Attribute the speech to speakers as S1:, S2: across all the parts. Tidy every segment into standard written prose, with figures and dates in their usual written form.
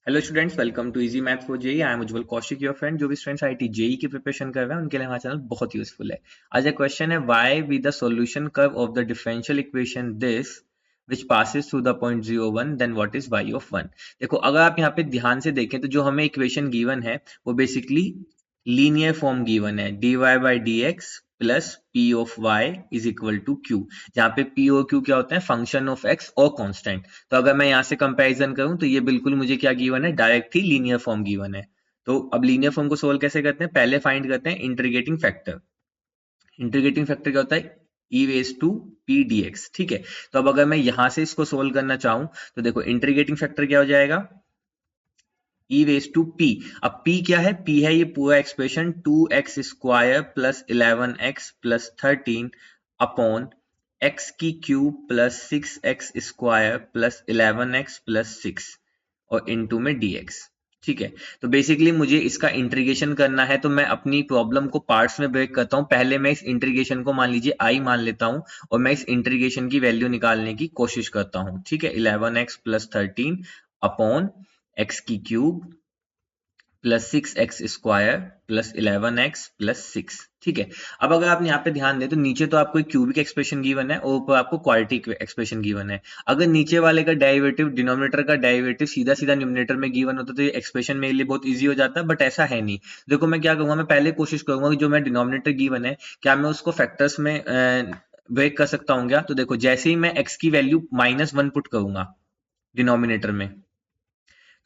S1: Hello students, welcome to easy math for JEE. I am Ujjwal Kaushik, your friend. जो भी students IIT JEE की preparation कर रहे हैं उनके लिए हमारा चैनल बहुत यूजफुल है। आज एक क्वेश्चन है, y be the solution curve of the differential equation this which passes through the point 0 1 then what is y of 1। देखो, अगर आप यहाँ पे ध्यान से देखें तो जो हमें इक्वेशन गिवन है वो बेसिकली लीनियर फॉर्म गिवन है, dy by d x plus p of y is equal to q, जहाँ पे पी और क्यू क्या होते हैं, फंक्शन ऑफ एक्स और कांस्टेंट। तो अगर मैं यहाँ से कंपैरिजन करूं तो ये बिल्कुल मुझे क्या गिवन है, डायरेक्ट ही लीनियर फॉर्म गिवन है। तो अब लीनियर फॉर्म को सोल्व कैसे करते हैं, पहले फाइंड करते हैं इंटीग्रेटिंग फैक्टर। इंटीग्रेटिंग फैक्टर क्या होता है, e raise to P D X. ठीक है, तो अब अगर मैं यहां से इसको सोल्व करना चाहूं तो देखो इंटीग्रेटिंग फैक्टर क्या हो जाएगा, ई रेज टू पी। अब पी क्या है, पी है ये पूरा expression 2x square plus 11x plus 13 upon x की cube plus 6x square plus 11x plus 6 और इनटू में dx। ठीक है, तो बेसिकली मुझे इसका इंटीग्रेशन करना है, तो मैं अपनी प्रॉब्लम को पार्ट्स में ब्रेक करता हूं। पहले मैं इस इंटीग्रेशन को मान लीजिए आई मान लेता हूं और मैं इस इंटीग्रेशन की वैल्यू निकालने की कोशिश करता हूं। ठीक है, 11x प्लस 13 अपॉन एक्स की cube plus 6x square plus 11x plus 6। ठीक है, अब अगर आप यहाँ पे ध्यान दें तो नीचे तो आपको एक क्यूबिक एक्सप्रेशन गिवन है और ऊपर आपको क्वाड्रेटिक एक्सप्रेशन गिवन है। अगर नीचे वाले का डेरिवेटिव, डिनोमिनेटर का डेरिवेटिव सीधा सीधा न्यूमरेटर में गिवन होता तो ये एक्सप्रेशन मेरे लिए बहुत ईजी हो जाता, बट ऐसा है नहीं। देखो मैं क्या करूंगा, मैं पहले कोशिश करूंगा कि जो मैं डिनोमिनेटर गिवन है क्या मैं उसको फैक्टर्स में ब्रेक कर सकता हूँ क्या। तो देखो जैसे ही मैं x की वैल्यू -1 पुट करूंगा डिनोमिनेटर में,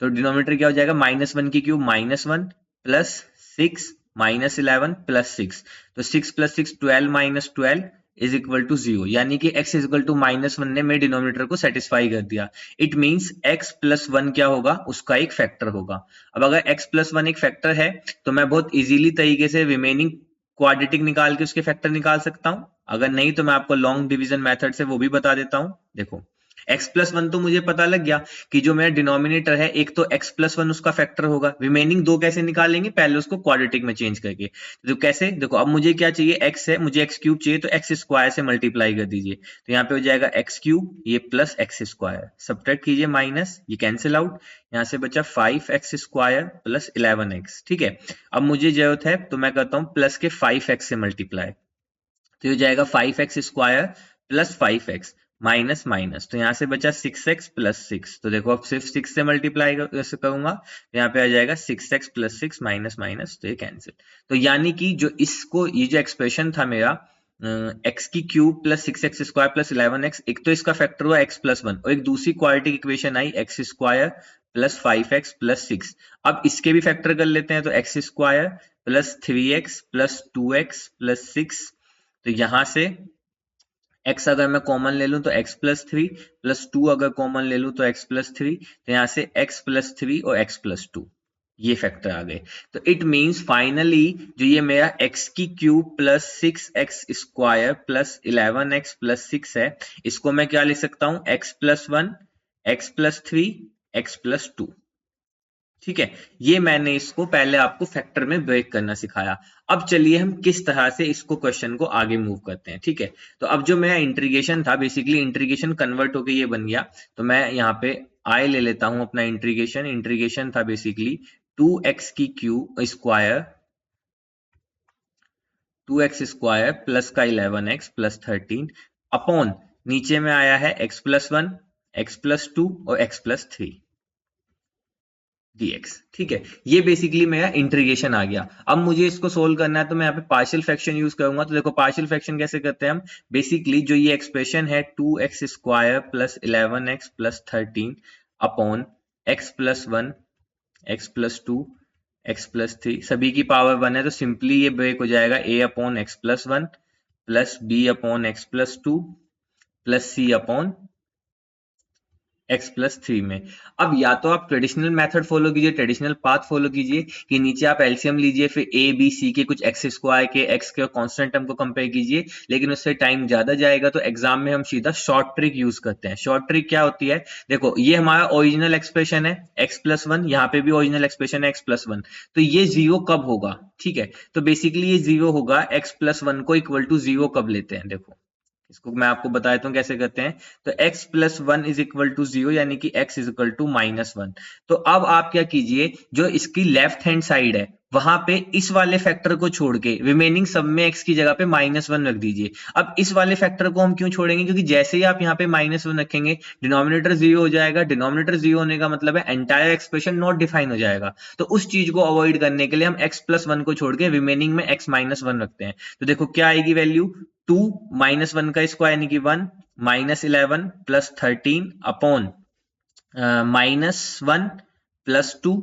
S1: तो डिनोमिनेटर क्या हो जाएगा, -1 की क्यूब -1 प्लस 6 -11 प्लस 6। तो 6 plus 6 12 minus 12 is equal to 0, यानी कि x इज इक्वल टू -1 ने मेरे डिनोमिनेटर को सेटिस्फाई कर दिया। इट मींस x प्लस 1 क्या होगा, उसका एक फैक्टर होगा। अब अगर x प्लस 1 एक फैक्टर है तो मैं बहुत इजीली तरीके से रिमेनिंग क्वाड्रेटिक निकाल के उसके फैक्टर निकाल सकता हूं। अगर नहीं तो मैं आपको लॉन्ग डिवीजन मेथड से वो भी बता देता हूं। देखो x प्लस 1 तो मुझे पता लग गया कि जो मेरा डिनोमिनेटर है एक तो x प्लस 1 उसका फैक्टर होगा। रिमेनिंग दो कैसे निकालेंगे, पहले उसको क्वाड्रेटिक में चेंज करके। तो कैसे, देखो अब मुझे क्या चाहिए, x है, मुझे x क्यूब चाहिए, तो x स्क्वायर से मल्टीप्लाई कर दीजिए। तो यहाँ पे हो जाएगा x क्यूब ये प्लस x स्क्वायर, सब्ट्रैक्ट कीजिए माइनस, ये कैंसिल आउट, यहाँ से बचा 5x स्क्वायर प्लस 11x। ठीक है, अब मुझे जरूरत है तो मैं करता हूँ प्लस के 5x से मल्टीप्लाई, तो ये हो जाएगा 5x square plus 5x minus minus, तो यहाँ से बचा 6x प्लस 6। तो देखो अब सिर्फ 6 से मल्टीप्लाई करूंगा तो यहाँ पे आ जाएगा 6x प्लस 6 माइनस माइनस, तो ये कैंसिल। तो यानी कि जो इसको, ये जो एक्सप्रेशन था मेरा x की cube plus 6x square plus 11x, एक तो इसका फैक्टर हुआ x प्लस 1 और एक दूसरी क्वाड्रेटिक इक्वेशन आई x square plus 5x plus 6। अब इसके भी फैक्टर कर लेते हैं, तो x square plus 3x plus 2x plus 6। तो यहां से x अगर मैं कॉमन ले लूं तो x प्लस 3 प्लस 2 अगर कॉमन ले लूं तो x प्लस 3, तो यहां से x प्लस 3 और x प्लस 2 ये फैक्टर आ गए। तो इट मींस फाइनली जो ये मेरा x की cube plus 6x square plus 11x plus 6 है, इसको मैं क्या लिख सकता हूं, x plus 1 x plus 3 x plus 2। ठीक है, ये मैंने इसको पहले आपको फैक्टर में ब्रेक करना सिखाया। अब चलिए हम किस तरह से इसको क्वेश्चन को आगे मूव करते हैं। ठीक है, तो अब जो मेरा इंटीग्रेशन था, बेसिकली इंटीग्रेशन कन्वर्ट होके ये बन गया, तो मैं यहाँ पे आई ले लेता हूं अपना इंटीग्रेशन। इंटीग्रेशन था बेसिकली 2x की cube square, 2x square plus का 11x प्लस 13 अपॉन, नीचे में आया है x प्लस 1 x प्लस 2 और x प्लस 3 dx। ठीक है, ये बेसिकली मेरा इंटीग्रेशन आ गया। अब मुझे इसको सोल्व करना है तो मैं यहाँ पे पार्शियल फ्रैक्शन यूज करूंगा। तो देखो पार्शियल फ्रैक्शन कैसे करते हैं हम, बेसिकली जो ये एक्सप्रेशन है 2x square plus 11x plus 13 upon x plus 1 x plus 2 x plus 3, सभी की पावर 1 है तो सिंपली ये ब्रेक हो जाएगा a upon x plus 1 plus b upon x plus 2 plus c upon x plus 3 में। अब या तो आप ट्रेडिशनल मेथड फॉलो कीजिए, ट्रेडिशनल पाथ फॉलो कीजिए कि नीचे आप एलसीएम लीजिए, फिर a b c के कुछ x स्क्वायर के x के कांस्टेंट टर्म को कंपेयर कीजिए, लेकिन उससे टाइम ज्यादा जाएगा। तो एग्जाम में हम सीधा शॉर्ट ट्रिक यूज करते हैं। शॉर्ट ट्रिक क्या होती है, देखो ये हमारा ओरिजिनल एक्सप्रेशन है x प्लस 1, यहाँ पे भी ओरिजिनल एक्सप्रेशन है x प्लस 1, तो ये जीरो कब होगा, ठीक है, तो बेसिकली ये जीरो होगा, x प्लस 1 को इक्वल टू जीरो कब लेते हैं, देखो इसको मैं आपको बता देता हूँ कैसे करते हैं। तो x plus one is equal to 0 यानी कि x इज इक्वल टू -1। तो अब आप क्या कीजिए, जो इसकी लेफ्ट हैंड साइड है वहां पे इस वाले फैक्टर को छोड़ के रिमेनिंग सब में x की जगह पे -1 रख दीजिए। अब इस वाले फैक्टर को हम क्यों छोड़ेंगे, क्योंकि जैसे ही आप यहाँ पे -1 रखेंगे डिनोमिनेटर 0 हो जाएगा। डिनोमिनेटर 0 होने का मतलब है एंटायर एक्सप्रेशन नॉट डिफाइन हो जाएगा। तो उस चीज को अवॉइड करने के लिए हम x प्लस वन को छोड़ के रिमेनिंग में x -1 रखते हैं। तो देखो क्या आएगी वैल्यू, 2 -1 का स्क्वायर यानी कि 1, -11 प्लस 13 अपॉन -1 प्लस 2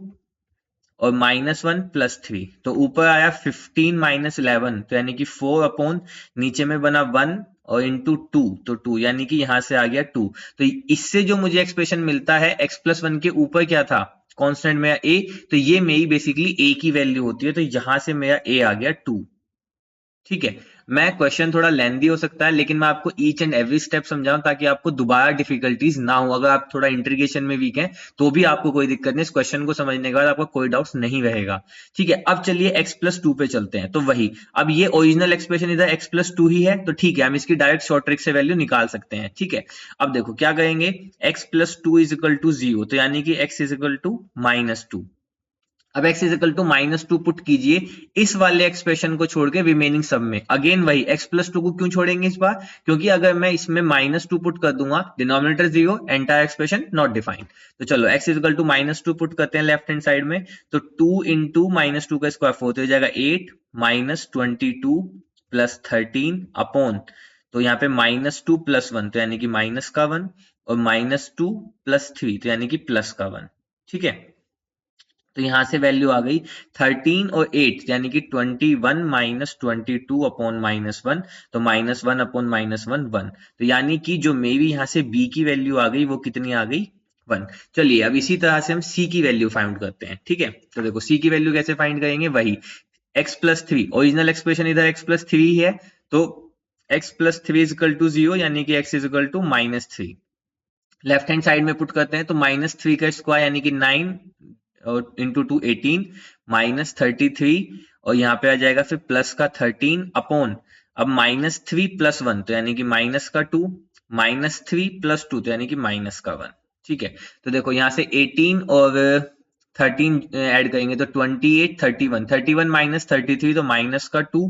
S1: और -1 प्लस 3। तो ऊपर आया 15 -11 तो यानी कि 4 अपॉन, नीचे में बना 1 और इंटू 2 तो 2 यानी कि यहां से आ गया 2। तो इससे जो मुझे एक्सप्रेशन मिलता है x प्लस वन के ऊपर क्या था, कांस्टेंट मेरा a, तो ये मेरी बेसिकली a की वैल्यू होती है। तो यहां से मेरा a आ गया 2। ठीक है, मैं क्वेश्चन थोड़ा लेंदी हो सकता है लेकिन मैं आपको ईच एंड एवरी स्टेप समझाऊं ताकि आपको दोबारा डिफिकल्टीज ना हो। अगर आप थोड़ा इंट्रीगेशन में वीक हैं तो भी आपको कोई दिक्कत नहीं, इस क्वेश्चन को समझने के बाद आपको कोई डाउट्स नहीं रहेगा। ठीक है, अब चलिए x प्लस टू पे चलते हैं। तो वही, अब ये ओरिजिनल एक्सप्रेशन इधर x प्लस टू ही है, तो ठीक है हम इसकी डायरेक्ट शॉर्ट ट्रिक से वैल्यू निकाल सकते हैं। ठीक है, अब देखो क्या करेंगे, x plus two is equal to 0, तो यानी कि x इज इक्वल टू -2। अब x is equal to -2 put कीजिए इस वाले एक्सप्रेशन को छोड़ के रिमेनिंग सब में। अगेन वही, x प्लस टू को क्यों छोड़ेंगे इस बार, क्योंकि अगर मैं इसमें -2 पुट कर दूंगा denominator 0, entire expression not defined. तो चलो x is equal to -2 put करते हैं लेफ्ट हैंड साइड में। तो 2 इंटू -2 का स्क्वायर 4 तो हो जाएगा 8 -22 प्लस 13 अपॉन, तो यहाँ पे -2 प्लस 1 तो यानी कि माइनस का 1 और -2 प्लस 3 तो यानी कि प्लस का 1। ठीक है, तो यहां से वैल्यू आ गई 13 और 8 यानी कि 21 माइनस 22 अपॉन -1, तो -1 अपॉन -1 1। तो यानी कि जो मेरी यहां से b की वैल्यू आ गई वो कितनी आ गई, 1। चलिए अब इसी तरह से हम c की वैल्यू फाइंड करते हैं। ठीक है, तो देखो c की वैल्यू कैसे फाइंड करेंगे, वही x प्लस 3, ओरिजिनल एक्सप्रेशन इधर x प्लस 3 है, तो x plus 3 is equal to 0 यानी कि x is equal to -3। Left hand side में पुट करते हैं तो -3 का स्क्वायर यानी कि 9 और इंटू 2 18 -33 और यहाँ पे आ जाएगा फिर प्लस का 13 अपॉन, अब -3 प्लस 1 तो यानी कि माइनस का 2, -3 प्लस 2 तो यानी कि माइनस का 1। ठीक है, तो देखो यहाँ से 18 और 13 ऐड करेंगे तो 28 31 31 माइनस 33 तो माइनस का 2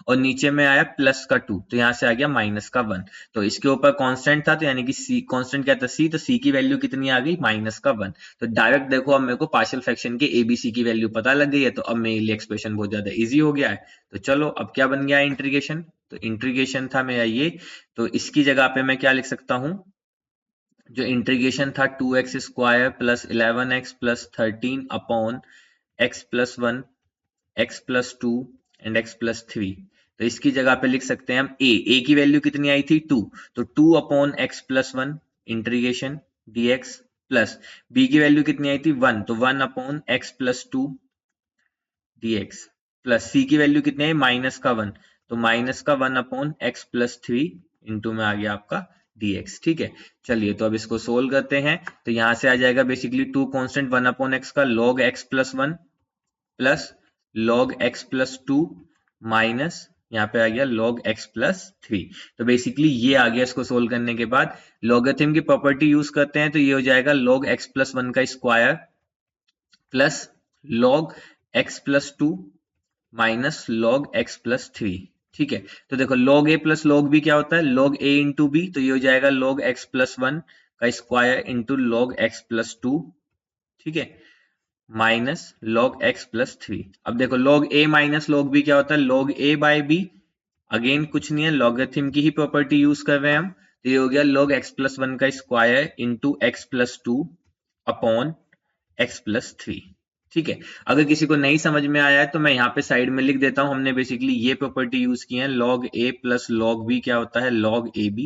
S1: और नीचे में आया प्लस का 2 तो यहाँ से आ गया माइनस का 1। तो इसके ऊपर कांस्टेंट था तो यानी कि सी कांस्टेंट क्या था, सी, तो सी की वैल्यू कितनी आ गई, माइनस का 1। तो डायरेक्ट देखो अब मेरे को पार्शियल फ्रैक्शन के एबीसी की वैल्यू पता लग गई है, तो अब मेरे लिए एक्सप्रेशन बहुत ज्यादा इजी हो गया है। तो चलो अब क्या बन गया इंटीग्रेशन, तो इंटीग्रेशन था मेरा ये, तो इसकी जगह पे मैं क्या लिख सकता हूँ, जो इंटीग्रेशन था 2x square plus 11x plus 13 upon x plus 1 x plus 2 and x plus 3। तो इसकी जगह पे लिख सकते हैं हम a की वैल्यू कितनी आई थी 2, तो 2 upon x plus 1 integration dx plus b की वैल्यू कितनी आई थी 1, तो 1 upon x plus 2 dx plus c की वैल्यू कितनी आई माइनस का 1, तो माइनस का 1 अपॉन x प्लस 3 इंटू में आ गया आपका dx। ठीक है, चलिए तो अब इसको सोल्व करते हैं। तो यहां से आ जाएगा बेसिकली 2 कांस्टेंट 1 अपॉन x का log x plus 1 plus log x plus 2 minus यहाँ पे आ गया log x प्लस 3। तो बेसिकली ये आ गया। इसको सोल्व करने के बाद लॉगरिथम की प्रॉपर्टी यूज करते हैं तो ये हो जाएगा log x प्लस 1 का square plus log x plus 2 minus log x plus 3। ठीक है, तो देखो log a plus log b क्या होता है, log a इंटू b, तो ये हो जाएगा log x प्लस 1 का square into log x plus 2। ठीक है, माइनस log x प्लस 3। अब देखो log a minus log b क्या होता है, log a by b, again कुछ नहीं है, लॉगरिथम की ही प्रॉपर्टी यूज कर रहे हैं हम। तो ये हो गया log x प्लस 1 का square into x plus 2 upon x plus 3। ठीक है, अगर किसी को नहीं समझ में आया है तो मैं यहाँ पे साइड में लिख देता हूँ, हमने बेसिकली ये प्रॉपर्टी यूज की है, log a plus log b क्या होता है, log ab।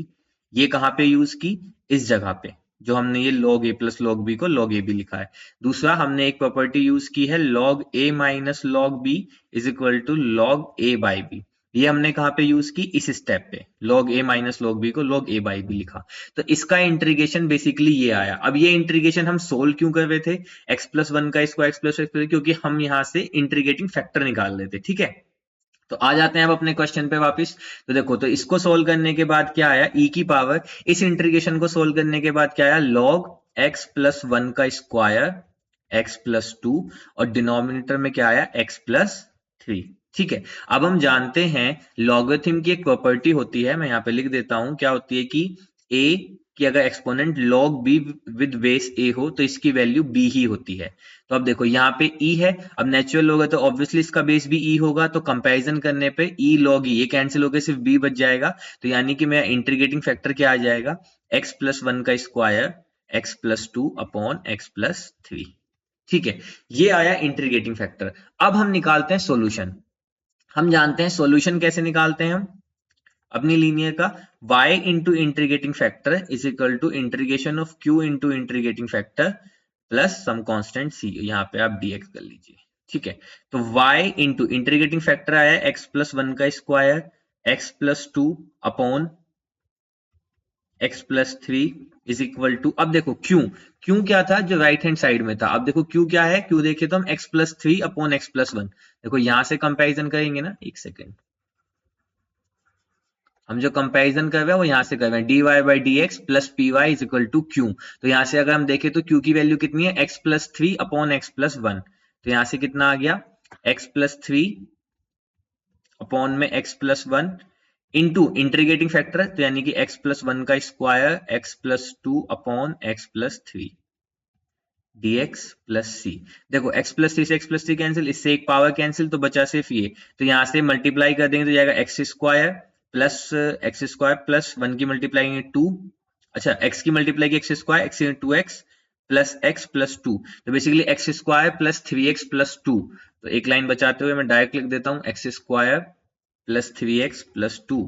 S1: ये कहाँ पे यूज की, इस जगह पे जो हमने ये log a plus log b को log ab लिखा है। दूसरा हमने एक प्रॉपर्टी यूज की है log a minus log b is equal to log a by b। ये हमने कहाँ पे यूज की, इस स्टेप पे log a minus log b को log a बाई b लिखा। तो इसका इंटीग्रेशन बेसिकली ये आया। अब ये इंटीग्रेशन हम सोल्व क्यों कर रहे थे, x प्लस 1 का स्क्वायर x प्लस क्योंकि हम यहाँ से इंटीग्रेटिंग फैक्टर निकाल रहे थे। ठीक है, तो आ जाते हैं अब अपने क्वेश्चन पे वापस। तो देखो, तो इसको सोल्व करने के बाद क्या आया, e की पावर, इस इंटीग्रेशन को सोल्व करने के बाद क्या आया, log x प्लस 1 का स्क्वायर x प्लस 2 और डिनोमिनेटर में क्या आया, x प्लस 3। ठीक है, अब हम जानते हैं लॉगरिथम की एक प्रॉपर्टी होती है, मैं यहाँ पे लिख देता हूं, क्या होती है कि a कि अगर exponent log b with base a हो तो इसकी वैल्यू b ही होती है। तो अब देखो यहाँ पे e है, अब नेचुरल होगा तो ऑब्वियसली इसका बेस भी e होगा, तो कंपैरिजन करने पे e log e, ये कैंसिल होकर सिर्फ b बच जाएगा। तो यानी कि मेरा इंटीग्रेटिंग फैक्टर क्या आ जाएगा, x प्लस 1 का square x plus 2 upon x plus 3। ठीक है, ये आया इंटीग्रेटिंग फैक्टर। अब हम निकालते हैं सॉल्यूशन। हम जानते हैं सॉल्यूशन कैसे निकालते हैं हम अपनी लीनियर का, y into integrating factor is equal to integration of q into integrating factor plus some constant c, यहाँ पे आप dx कर लीजिए। ठीक है, तो y इंटू इंटीग्रेटिंग फैक्टर आया x प्लस 1 का square x plus 2 upon x plus 3 is equal to, अब देखो q क्या था जो राइट हैंड साइड में था, अब देखो q क्या है, q देखे तो हम x plus 3 upon x plus 1, देखो यहां से कंपैरिजन करेंगे ना, एक सेकेंड, हम जो कंपैरिजन कर रहे हैं वो यहां से कर रहे हैं, dy by d x plus p y is equal to q. तो यहां से अगर हम देखें तो q की वैल्यू कितनी है, x plus 3 upon x plus 1, तो यहां से कितना आ गया, x प्लस 3 अपॉन में x plus 1 into integrating factor, तो यानी कि x प्लस 1 का square x plus 2 upon x plus 3 dx plus c। देखो x प्लस 3 से x प्लस 3 कैंसिल, इससे एक पावर कैंसिल, तो बचा सिर्फ ये, तो यहां से मल्टीप्लाई कर देंगे तो जाएगा x स्क्वायर प्लस 1 की मल्टीप्लाई 2, अच्छा x की मल्टीप्लाई की x square, x 2x plus x plus 2, तो basically x square plus 3x plus 2, तो एक लाइन बचाते हुए मैं डायरेक्ट लिख देता हूं x square plus 3x plus 2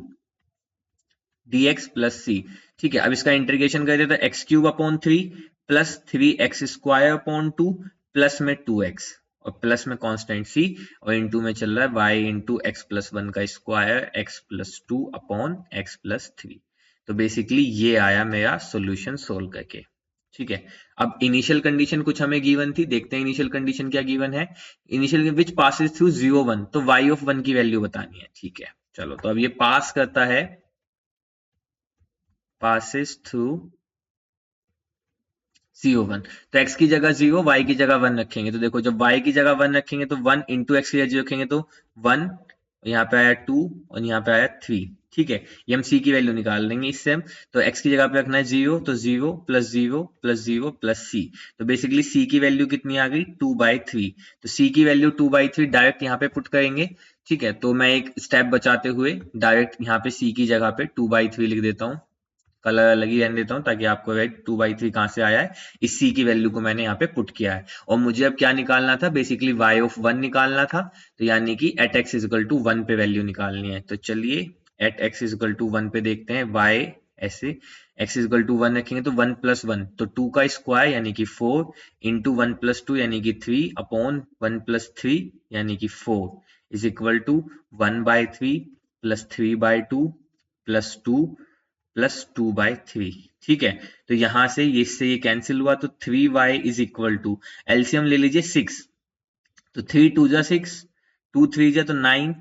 S1: dx plus c। ठीक है, अब इसका इंटीग्रेशन कर देते हैं, x cube upon 3 plus 3x square upon 2 plus में 2x और प्लस में कांस्टेंट c और इनटू में चल रहा है y इंटू एक्स प्लस 1 का square x plus 2 upon x plus 3। तो बेसिकली ये आया मेरा सॉल्यूशन सोल्व करके। ठीक है, अब इनिशियल कंडीशन कुछ हमें गिवन थी, देखते हैं इनिशियल कंडीशन क्या गिवन है, इनिशियल विच पासेस थ्रू 0 1, तो y ऑफ 1 की वैल्यू बतानी है। ठीक है, चलो, तो अब ये पास करता है, passes through 0 1, तो x की जगह 0, y की जगह 1 रखेंगे, तो देखो जब y की जगह 1 रखेंगे तो 1 इंटू एक्स की जगह रखेंगे तो 1, यहाँ पे आया 2 और यहाँ पे आया 3। ठीक है, ये हम c की वैल्यू निकाल लेंगे इससे हम, तो x की जगह पे रखना है 0, तो 0 प्लस 0 प्लस 0 प्लस c, तो बेसिकली c की वैल्यू कितनी आ गई, 2/3, तो c की वैल्यू 2/3 डायरेक्ट यहाँ पे पुट करेंगे। ठीक है, तो मैं एक स्टेप बचाते हुए डायरेक्ट यहाँ पे c की जगह पे 2/3 लिख देता हूँ, कलर अलग ही रहने देता हूं ताकि आपको 2/3 कहां से आया है, इस c की वैल्यू को मैंने यहाँ पे पुट किया है। और मुझे अब क्या निकालना था, बेसिकली y ऑफ 1 निकालना था, तो यानी कि at x is equal to 1 पे वैल्यू निकालनी है। तो चलिए at x is equal to 1 पे देखते हैं, y ऐसे x इज इक्वल टू 1 रखेंगे तो 1 प्लस 1, तो 2 का स्क्वायर यानी कि 4 इंटू 1 प्लस 2 यानी कि 3 अपॉन 1 प्लस 3 यानी कि 4 is equal to 1/3 plus 3/2 plus 2 plus 2/3। ठीक है, तो यहां से इससे ये कैंसिल हुआ, तो 3y is equal to, LCM ले लीजिए 6, तो 3 2 जा 6, 2 3 जा तो 9,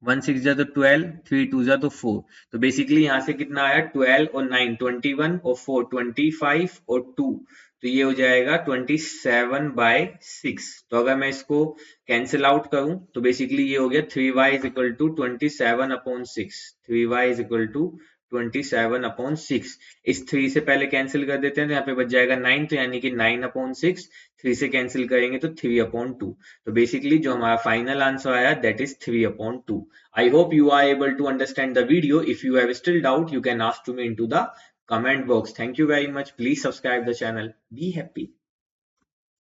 S1: 1 6 जा तो 12, 3 2 जा तो 4, तो बेसिकली यहां से कितना आया, 12 और 9 21 और 4 25 और 2, तो ये हो जाएगा 27/6। तो अगर मैं इसको कैंसिल आउट करूं तो बेसिकली ये हो गया 3y is equal to 27/6, 3y is equal to 27/6। इस 3 से पहले कैंसिल कर देते हैं तो यहाँ पे बच जाएगा 9, तो यानी कि 9/6, 3 से कैंसिल करेंगे तो 3/2। तो बेसिकली जो हमारा फाइनल आंसर आया that is 3/2। I hope you are able to understand the video. If you have still doubt, you can ask to me into the comment box. Thank you very much. Please subscribe the channel. Be happy.